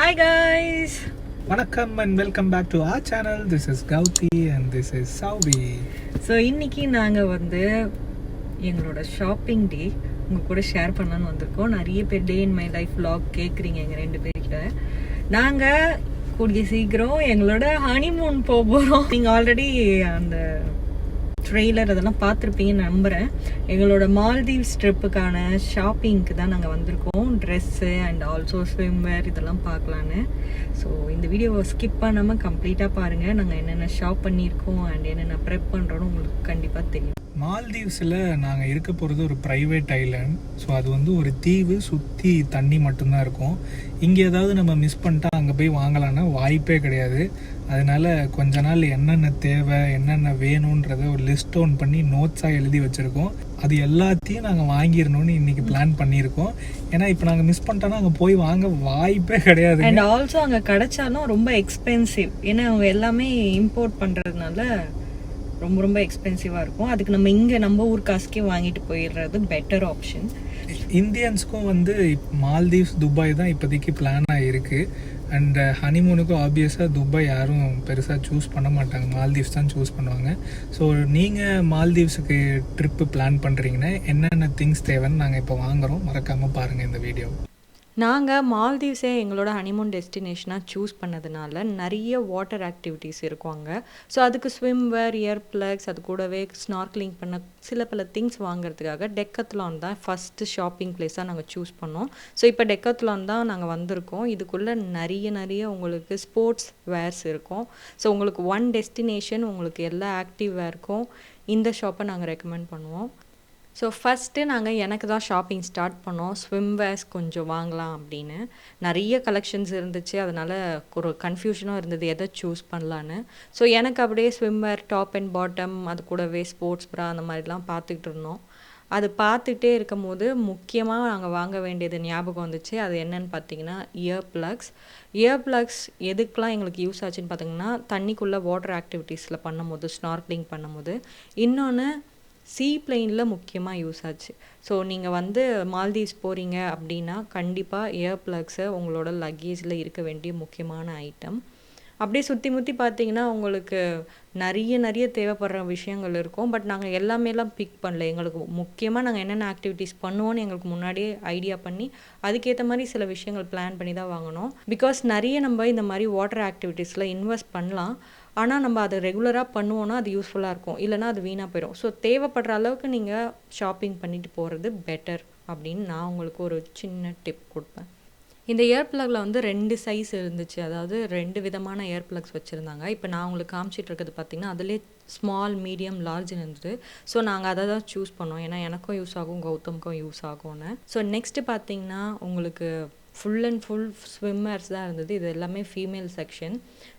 Hi guys. வணக்கம் and welcome back to our channel. This is Gauti and this is Saubi. So இன்னைக்கு நாங்கள் எங்களோட shopping டே உங்கள் கூட ஷேர் பண்ணலான்னு வந்திருக்கோம். நிறைய பேர் டே இன் மை லைஃப் vlog கேட்குறீங்க எங்கள் 2 பேர்கிட்ட. நாங்கள் கூடிய சீக்கிரம் எங்களோட ஹனிமூன் போக போகிறோம். நீங்கள் ஆல்ரெடி அந்த ட்ரெய்லர் அதெல்லாம் பார்த்துருப்பீங்கன்னு நம்புகிறேன். எங்களோட மால்தீவ்ஸ் ட்ரிப்புக்கான ஷாப்பிங்க்கு தான் நாங்கள் வந்திருக்கோம். ட்ரெஸ்ஸு அண்ட் ஆல்சோ ஸ்விம்வேர் இதெல்லாம் பார்க்கலான்னு. ஸோ இந்த வீடியோவை ஸ்கிப் பண்ணாமல் கம்ப்ளீட்டாக பாருங்கள். நாங்கள் என்னென்ன ஷாப் பண்ணியிருக்கோம் அண்ட் என்னென்ன ப்ரெப் பண்ணுறோன்னு உங்களுக்கு கண்டிப்பாக தெரியும். மால்தீவ்ஸில் நாங்கள் இருக்க போகிறது ஒரு ப்ரைவேட் ஐலாண்ட். ஸோ அது ஒரு தீவு, சுற்றி தண்ணி மட்டும்தான் இருக்கும். இங்கே ஏதாவது நம்ம மிஸ் பண்ணிட்டா அங்கே போய் வாங்கலான்னா வாய்ப்பே கிடையாது. அதனால கொஞ்ச நாள் என்னென்ன தேவை, என்னென்ன வேணுன்றத ஒரு லிஸ்ட் டவுன் பண்ணி நோட்ஸாக எழுதி வச்சுருக்கோம். அது எல்லாத்தையும் நாங்கள் வாங்கிடணும்னு இன்றைக்கி பிளான் பண்ணியிருக்கோம். ஏன்னா இப்போ நாங்கள் மிஸ் பண்ணிட்டோன்னா அங்கே போய் வாங்க வாய்ப்பே கிடையாது. அண்ட் ஆல்சோ அங்கே கிடைச்சாலும் ரொம்ப எக்ஸ்பென்சிவ். ஏன்னா அவங்க எல்லாமே இம்போர்ட் பண்ணுறதுனால ரொம்ப ரொம்ப எக்ஸ்பென்சிவாக இருக்கும். அதுக்கு நம்ம இங்கே நம்ம ஊர் காசுக்கே வாங்கிட்டு போயிடுறது பெட்டர் ஆப்ஷன். இந்தியன்ஸ்க்கும் மால்தீவ்ஸ், துபாய் தான் இப்போதைக்கு பிளானாக இருக்குது. அண்ட் ஹனிமூனுக்கும் ஆப்வியஸாக துபாய் யாரும் பெருசாக சூஸ் பண்ண மாட்டாங்க, மால்தீவ்ஸ் தான் சூஸ் பண்ணுவாங்க. ஸோ நீங்கள் மால்தீவ்ஸுக்கு ட்ரிப்பு பிளான் பண்ணுறீங்கன்னா என்னென்ன திங்ஸ் தேவைன்னு நாங்கள் இப்போ வாங்குகிறோம். மறக்காமல் பாருங்கள் இந்த வீடியோ. நாங்கள் மால்தீவ்ஸே எங்களோட ஹனிமூன் டெஸ்டினேஷனாக சூஸ் பண்ணதுனால நிறைய வாட்டர் ஆக்டிவிட்டீஸ் இருக்கும் அங்கே. ஸோ அதுக்கு ஸ்விம்வேர், இயர் ப்ளக்ஸ், அது கூடவே ஸ்னார்க்லிங் பண்ண பல திங்ஸ் வாங்குறதுக்காக டெக்கத்லான் தான் ஃபஸ்ட்டு ஷாப்பிங் பிளேஸாக நாங்கள் சூஸ் பண்ணோம். ஸோ இப்போ டெக்கத்லான் தான் நாங்கள் வந்திருக்கோம். இதுக்குள்ளே நிறைய உங்களுக்கு ஸ்போர்ட்ஸ் வேர்ஸ் இருக்கும். ஸோ உங்களுக்கு ஒன் டெஸ்டினேஷன், உங்களுக்கு எல்லா ஆக்டிவ் வேர்க்கும் இந்த ஷாப்பை நாங்கள் ரெக்கமெண்ட் பண்ணுவோம். ஸோ ஃபஸ்ட்டு நாங்கள் எனக்கு தான் ஷாப்பிங் ஸ்டார்ட் பண்ணோம். ஸ்விம்வேர்ஸ் கொஞ்சம் வாங்கலாம் அப்படின்னு. நிறைய கலெக்ஷன்ஸ் இருந்துச்சு, அதனால் ஒரு கன்ஃபியூஷனும் இருந்தது எதை சூஸ் பண்ணலான்னு. ஸோ எனக்கு அப்படியே ஸ்விம்வேர், டாப் அண்ட் பாட்டம், அது கூடவே ஸ்போர்ட்ஸ் ப்ரா அந்த மாதிரிலாம் பார்த்துக்கிட்டு இருந்தோம். அது பார்த்துட்டே இருக்கும் போது முக்கியமாக நாங்கள் வாங்க வேண்டியது ஞாபகம் வந்துச்சு. அது என்னன்னு பார்த்தீங்கன்னா இயர் ப்ளக்ஸ் எதுக்கெலாம் எங்களுக்கு யூஸ் ஆச்சுன்னு பார்த்தீங்கன்னா, தண்ணிக்குள்ளே வாட்டர் ஆக்டிவிட்டீஸில் பண்ணும்போது, ஸ்னார்க்லிங் பண்ணும்போது. இன்னொன்று சீ பிளெயினில் முக்கியமாக யூஸ் ஆச்சு. ஸோ நீங்கள் மால்தீவ்ஸ் போகிறீங்க அப்படின்னா கண்டிப்பாக இயர் ப்ளக்ஸை உங்களோட லக்கேஜில் இருக்க வேண்டிய முக்கியமான ஐட்டம். அப்படியே சுற்றி முற்றி பார்த்தீங்கன்னா உங்களுக்கு நிறைய தேவைப்படுற விஷயங்கள் இருக்கும். பட் நாங்கள் எல்லாமேலாம் பிக் பண்ணல. எங்களுக்கு முக்கியமாக நாங்கள் என்னென்ன ஆக்டிவிட்டீஸ் பண்ணுவோன்னு எங்களுக்கு முன்னாடியே ஐடியா பண்ணி அதுக்கேற்ற மாதிரி சில விஷயங்கள் பிளான் பண்ணி தான் வாங்கினோம். பிகாஸ் நம்ம இந்த மாதிரி வாட்டர் ஆக்டிவிட்டீஸில் இன்வெஸ்ட் பண்ணலாம். ஆனால் நம்ம அதை ரெகுலராக பண்ணுவோன்னா அது யூஸ்ஃபுல்லாக இருக்கும், இல்லைனா அது வீணாக போயிடும். ஸோ தேவைப்படுற அளவுக்கு நீங்கள் ஷாப்பிங் பண்ணிட்டு போகிறது பெட்டர் அப்படின்னு நான் உங்களுக்கு ஒரு சின்ன டிப் கொடுப்பேன். இந்த இயர் ப்ளக்கில் 2 சைஸ் இருந்துச்சு. அதாவது 2 விதமான இயர் ப்ளக்ஸ் வச்சுருந்தாங்க. இப்போ நான் உங்களுக்கு காமிச்சிட்டு இருக்கிறது பார்த்திங்கன்னா அதிலே ஸ்மால், மீடியம், லார்ஜ்னு இருந்தது. ஸோ நாங்கள் அதை தான் சூஸ் பண்ணோம். ஏன்னா எனக்கும் யூஸ் ஆகும், கௌதமுக்கும் யூஸ் ஆகும்னு. ஸோ நெக்ஸ்ட்டு பார்த்திங்கன்னா உங்களுக்கு ஃபுல் அண்ட் ஃபுல் ஸ்விம்மர்ஸ் தான் இருந்தது. இது எல்லாமே ஃபீமேல் செக்ஷன்.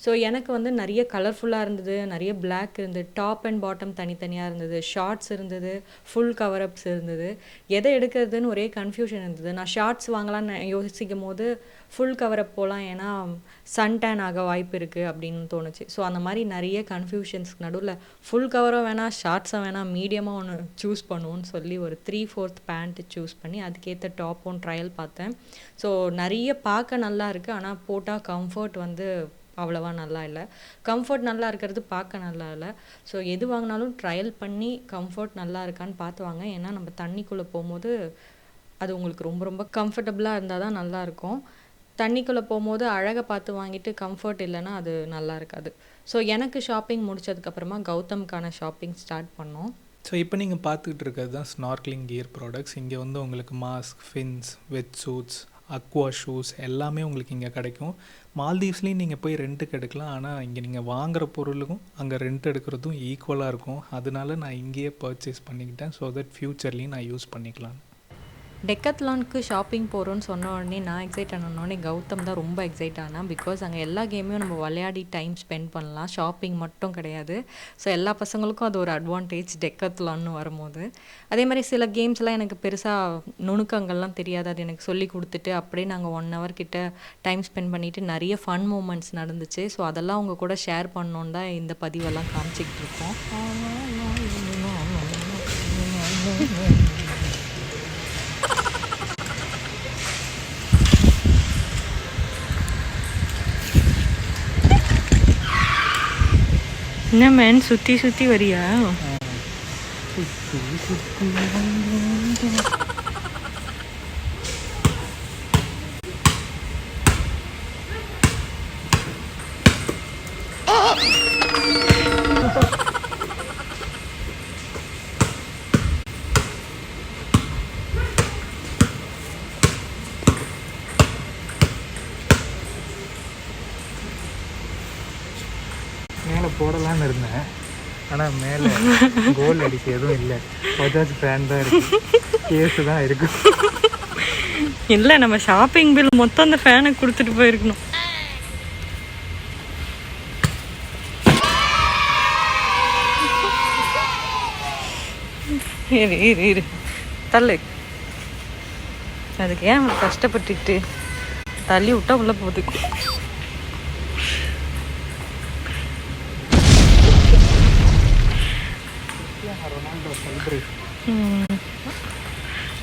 ஸோ எனக்கு நிறைய கலர்ஃபுல்லாக இருந்தது, நிறைய பிளாக் இருந்தது, டாப் அண்ட் பாட்டம் தனித்தனியாக இருந்தது, ஷார்ட்ஸ் இருந்தது, ஃபுல் கவரப்ஸ் இருந்தது. எதை எடுக்கிறதுன்னு ஒரே கன்ஃபியூஷன் இருந்தது. நான் ஷார்ட்ஸ் வாங்கலான்னு யோசிக்கும் போது ஃபுல் கவரப் போகலாம், ஏன்னா சன் டேன் ஆக வாய்ப்பு இருக்குது அப்படின்னு தோணுச்சு. ஸோ அந்த மாதிரி நிறைய கன்ஃபியூஷன்ஸ்க்கு நடுவில் ஃபுல் கவரும் வேணாம், ஷார்ட்ஸும் வேணாம், மீடியமாக ஒன்று சூஸ் பண்ணுவோன்னு சொல்லி ஒரு 3/4 பேண்ட்டு சூஸ் பண்ணி அதுக்கேற்ற டாப்பும் ட்ரையல் பார்த்தேன். ஸோ நிறைய பார்க்க நல்லா இருக்குது, ஆனால் போட்டால் கம்ஃபர்ட் அவ்வளோவா நல்லா இல்லை. கம்ஃபர்ட் நல்லா இருக்கிறது பார்க்க நல்லா இல்லை. ஸோ எது வாங்கினாலும் ட்ரையல் பண்ணி கம்ஃபர்ட் நல்லா இருக்கான்னு பார்த்து வாங்க. ஏன்னா நம்ம தண்ணிக்குள்ளே போகும்போது அது உங்களுக்கு ரொம்ப கம்ஃபர்டபுளாக இருந்தால் தான் நல்லாயிருக்கும். தண்ணிக்குள்ளே போகும்போது அழகை பார்த்து வாங்கிட்டு கம்ஃபர்ட் இல்லைன்னா அது நல்லா இருக்காது. ஸோ எனக்கு ஷாப்பிங் முடிச்சதுக்கப்புறமா கௌதம்கான ஷாப்பிங் ஸ்டார்ட் பண்ணோம். ஸோ இப்போ நீங்கள் பார்த்துக்கிட்டு இருக்கிறது தான் ஸ்னார்க்லிங் கியர் ப்ராடக்ட்ஸ். இங்கே உங்களுக்கு மாஸ்க், ஃபின்ஸ், வெட் சூட்ஸ், அக்வா ஷூஸ் எல்லாமே உங்களுக்கு இங்கே கிடைக்கும். மால்தீவ்ஸ்லேயும் நீங்கள் போய் ரெண்ட்டுக்கு எடுக்கலாம். ஆனால் இங்கே நீங்கள் வாங்குகிற பொருளுக்கும் அங்கே ரெண்ட் எடுக்கிறதும் ஈக்குவலாக இருக்கும். அதனால நான் இங்கேயே பர்ச்சேஸ் பண்ணிக்கிட்டேன். ஸோ தட் ஃப்யூச்சர்லேயும் நான் யூஸ் பண்ணிக்கலாம். டெக்கத்லானுக்கு ஷாப்பிங் போகிறோன்னு சொன்ன உடனே நான் எக்ஸைட் ஆனோடனே கௌதம் தான் ரொம்ப எக்ஸைட் ஆனால். பிகாஸ் அங்கே எல்லா கேமையும் நம்ம விளையாடி டைம் ஸ்பெண்ட் பண்ணலாம், ஷாப்பிங் மட்டும் கிடையாது. ஸோ எல்லா பசங்களுக்கும் அது ஒரு அட்வான்டேஜ் டெக்கத்லான்னு வரும்போது. அதே மாதிரி சில கேம்ஸ்லாம் எனக்கு பெருசாக நுணுக்கங்கள்லாம் தெரியாது. அது எனக்கு சொல்லி கொடுத்துட்டு அப்படியே நாங்கள் 1 hour கிட்ட டைம் ஸ்பெண்ட் பண்ணிவிட்டு நிறைய ஃபன் மூமெண்ட்ஸ் நடந்துச்சு. ஸோ அதெல்லாம் உங்கள் கூட ஷேர் பண்ணோன்னு தான் இந்த பதிவெல்லாம் காமிச்சிக்கிட்டு இருக்கோம். என்ன மேன் சுற்றி சுற்றி வரியா? மேலே போடலான்னு இருந்தேன், ஆனால் மேலே கோல் அடிக்க எதுவும் இல்லை. பஜாஜ் ஃபேன் தான் இருக்கு, கேஸு தான் இருக்கு. இல்லை, நம்ம ஷாப்பிங் பில் மொத்தம் அந்த ஃபேனை கொடுத்துட்டு போயிருக்கணும். இரு இரு இரு தள்ளு. அதுக்கு ஏன் கஷ்டப்பட்டுக்கிட்டு தள்ளி விட்டா உள்ள போகுது.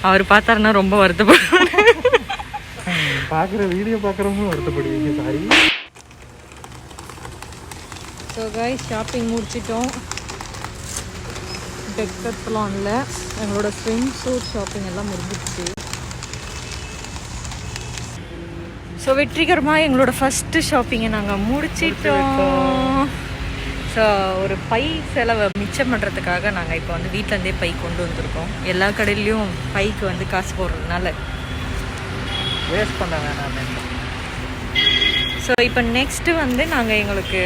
அவர் பார்த்தாருன்னா ரொம்ப வருத்தப்படுவார். பார்க்குற வீடியோ பார்க்குறவங்களும் வருத்தப்படுவீங்க. சாரி. ஸோ கைஸ், ஷாப்பிங் முடிச்சிட்டோம். டெக்கத்லான்ல எங்களோட ஸ்விம் சூட் ஷாப்பிங் எல்லாம் முடிஞ்சிடுச்சு. ஸோ வெற்றிகரமாக எங்களோட ஃபஸ்ட்டு ஷாப்பிங்கை நாங்கள் முடிச்சிட்டோம். ஸோ ஒரு பை செலவை மிச்சம் பண்ணுறதுக்காக நாங்கள் இப்போ வந்து வீட்டிலேருந்தே பை கொண்டு வந்திருக்கோம். எல்லா கடையிலையும் பைக்கு வந்து காசு போடுறதுனால வேஸ்ட் பண்ண வேணாம். ஸோ இப்போ நெக்ஸ்ட்டு வந்து நாங்கள் எங்களுக்கு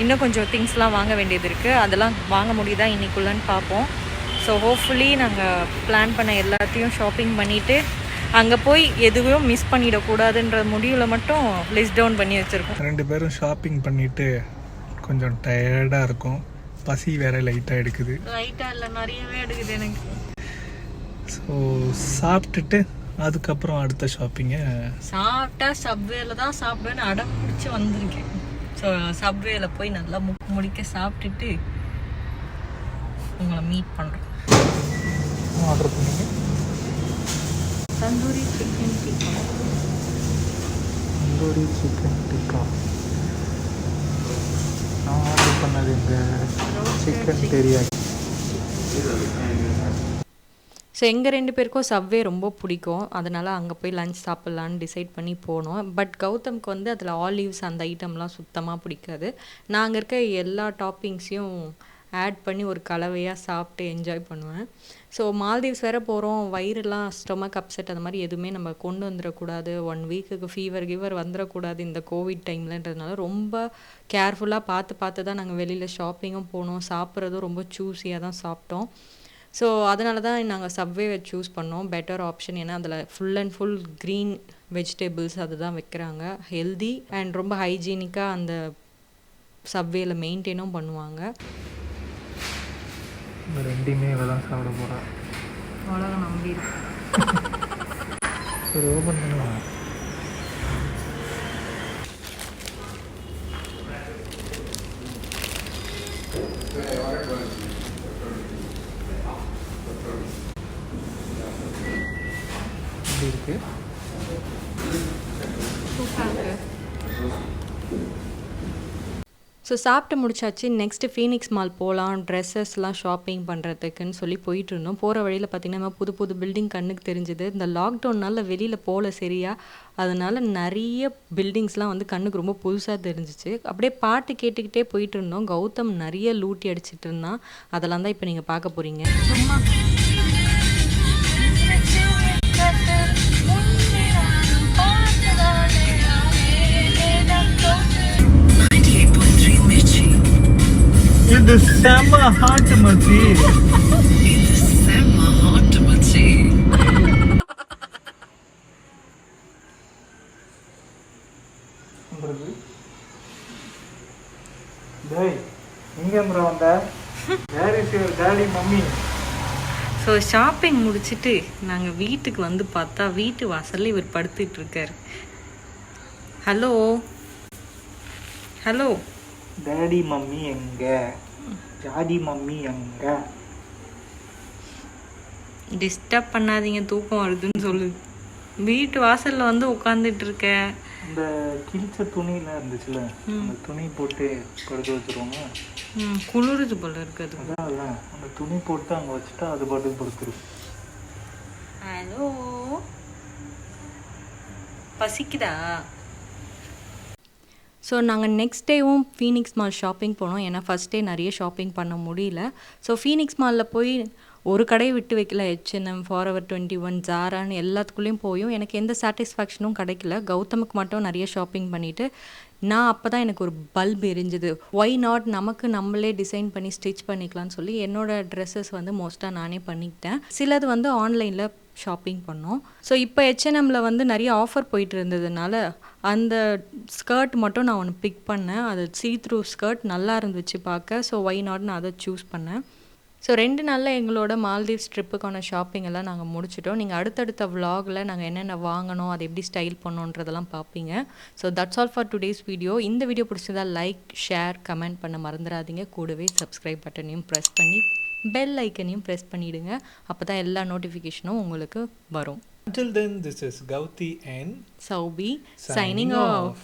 இன்னும் கொஞ்சம் திங்ஸ்லாம் வாங்க வேண்டியது இருக்குது. அதெல்லாம் வாங்க முடியுதா இன்னைக்குள்ளன்னு பார்ப்போம். ஸோ ஹோப்ஃபுல்லி நாங்கள் பிளான் பண்ண எல்லாத்தையும் ஷாப்பிங் பண்ணிவிட்டு அங்கே போய் எதுவும் மிஸ் பண்ணிடக்கூடாதுன்ற முடிவில் மட்டும் லிஸ்ட் டவுன் பண்ணி வச்சுருக்கோம். 2 பேரும் ஷாப்பிங் பண்ணிவிட்டு கொஞ்சம் டயர்டாக இருக்கும். பசி வேற லைட்டாக எடுக்குது. லைட்டாக இல்லை, நிறையவே எடுக்குது எனக்கு. ஸோ சாப்பிட்டுட்டு அதுக்கப்புறம் அடுத்த ஷாப்பிங்கை சாப்பிட்டா சப்வேல தான் சாப்பிடுவேன்னு அடம் பிடிச்சி வந்திருக்கேன். ஸோ சப்வேல போய் நல்லா முடிக்க சாப்பிட்டுட்டு உங்களை மீட் பண்ணுறோம். ஆர்டர் பண்ணிங்க. தந்தூரி சிக்கன் டிக்கா. தந்தூரி சிக்கன் டிக்கா. நான் ஆர்டர் பண்ணது இந்த சிக்கன் தெரியாது. ஸோ எங்கள் 2 பேருக்கும் சப்வே ரொம்ப பிடிக்கும். அதனால் அங்கே போய் லஞ்ச் சாப்பிட்லான்னு டிசைட் பண்ணி போனோம். பட் கௌதம்க்கு வந்து அதில் ஆலிவ்ஸ் அந்த ஐட்டம்லாம் சுத்தமாக பிடிக்காது. நான் அங்கே இருக்க எல்லா டாப்பிங்ஸையும் ஆட் பண்ணி ஒரு கலவையாக சாப்பிட்டு என்ஜாய் பண்ணுவேன். ஸோ மால்தீவ்ஸ் வேறு போகிறோம், வயிறுலாம் ஸ்டொமக் அப்செட் அந்த மாதிரி எதுவுமே நம்ம கொண்டு வந்துடக்கூடாது. 1 வீக்குக்கு ஃபீவர் வந்துடக்கூடாது இந்த கோவிட் டைம்லன்றதுனால ரொம்ப கேர்ஃபுல்லாக பார்த்து தான் நாங்கள் வெளியில் ஷாப்பிங்கும் போனோம். சாப்பிட்றதும் ரொம்ப சூஸியாக தான் சாப்பிட்டோம். ஸோ அதனால தான் நாங்கள் சப்வேவை சூஸ் பண்ணோம். Better option. ஏன்னா அதில் full and full green vegetables அதுதான் வைக்கிறாங்க. ஹெல்தி அண்ட் ரொம்ப ஹைஜீனிக்காக அந்த சப்வேல மெயின்டைனும் பண்ணுவாங்க. இந்த 2மே இவ தான் சாப்பிட போகிறா. அவ்வளோதான் நம்பிடும். சரி, ஓப்பன் பண்ணுவாங்க. இருக்கு. ஸோ சாப்பிட்டு முடிச்சாச்சு. நெக்ஸ்ட்டு ஃபீனிக்ஸ் மால் போகலாம், ட்ரெஸ்ஸஸ்லாம் ஷாப்பிங் பண்ணுறதுக்குன்னு சொல்லி போயிட்டு இருந்தோம். போகிற வழியில் பார்த்திங்கன்னா புது பில்டிங் கண்ணுக்கு தெரிஞ்சுது. இந்த லாக்டவுனால் வெளியில் போகல சரியா, அதனால் நிறைய பில்டிங்ஸ்லாம் வந்து கண்ணுக்கு ரொம்ப புதுசாக தெரிஞ்சிச்சு. அப்படியே பாட்டு கேட்டுக்கிட்டே போயிட்டு இருந்தோம். கௌதம் நிறைய லூட்டி அடிச்சிட்டு இருந்தான். அதெல்லாம் தான் இப்போ நீங்கள் பார்க்க போகிறீங்க. சும்மா இது செம்ம ஹாட் மச்சி. டேய், எங்கேம்ரா வந்த? Where is your daddy mummy? So shopping முடிச்சுட்டு நாங்கள் வீட்டுக்கு வந்து பார்த்தா வீட்டு வாசலில் இவர் படுத்துட்டு இருக்காரு. ஹலோ ஹலோ, டாடி மம்மி எங்க? டாடி மம்மி எங்க? டிஸ்டர்ப் பண்ணாதீங்க, தூக்கம் வருதுன்னு சொல்லுது. வீட்டு வாசலில் வந்து உட்காந்துட்டு இருக்கேன். இந்த கிழிச்ச துணியெலாம் இருந்துச்சுல, அந்த துணி போட்டு படுக்க வச்சுருவோங்க. குளிருது போல இருக்குது. அதான் அந்த துணி போட்டு அங்கே வச்சுட்டா அது பாட்டுக்கு படுத்துரும். ஹலோ, பசிக்குதா? ஸோ நாங்கள் நெக்ஸ்ட் டேவும் ஃபீனிக்ஸ் மால் ஷாப்பிங் போனோம். ஏன்னா ஃபஸ்ட் டே நிறைய ஷாப்பிங் பண்ண முடியல. ஸோ ஃபீனிக்ஸ் மாலில் போய் ஒரு கடையை விட்டு வைக்கல. H&M, Forever 21, ஜாரான்னு எல்லாத்துக்குள்ளேயும் போயும் எனக்கு எந்த சாட்டிஸ்ஃபேக்ஷனும் கிடைக்கல. கௌதமுக்கு மட்டும் நிறைய ஷாப்பிங் பண்ணிவிட்டு நான் அப்போ தான் எனக்கு ஒரு பல்ப் எரிஞ்சுது. ஒய் நாட், நமக்கு நம்மளே டிசைன் பண்ணி ஸ்டிச் பண்ணிக்கலாம்னு சொல்லி என்னோடய ட்ரெஸ்ஸஸ் வந்து மோஸ்ட்டாக நானே பண்ணிக்கிட்டேன். சிலது வந்து ஆன்லைனில் ஷாப்பிங் பண்ணோம். ஸோ இப்போ H&Mல வந்து நிறைய ஆஃபர் போயிட்டு இருந்ததுனால அந்த ஸ்கர்ட் மட்டும் நான் ஒன்று பிக் பண்ணேன். அது சீ-த்ரூ ஸ்கர்ட் நல்லா இருந்துச்சு பார்க்க. ஸோ ஒய் நாட்னு அதை சூஸ் பண்ணேன். ஸோ 2 நாளில் எங்களோட மால்தீவ்ஸ் ட்ரிப்புக்கான ஷாப்பிங் எல்லாம் நாங்கள் முடிச்சிட்டோம். நீங்கள் அடுத்தடுத்த vlogல நாங்கள் என்னென்ன வாங்கினோம், அதை எப்படி ஸ்டைல் பண்ணோன்றதெல்லாம் பார்ப்பீங்க. So that's all for today's video. இந்த வீடியோ பிடிச்சதா லைக், ஷேர், கமெண்ட் பண்ண மறந்துடாதீங்க. கூடவே சப்ஸ்கிரைப் பட்டனையும் ப்ரெஸ் பண்ணி பெல் ஐக்கனையும் ப்ரெஸ் பண்ணிவிடுங்க. அப்போ தான் எல்லா நோட்டிஃபிகேஷனும் உங்களுக்கு வரும். Until then, this is Gauti and Saubi signing off.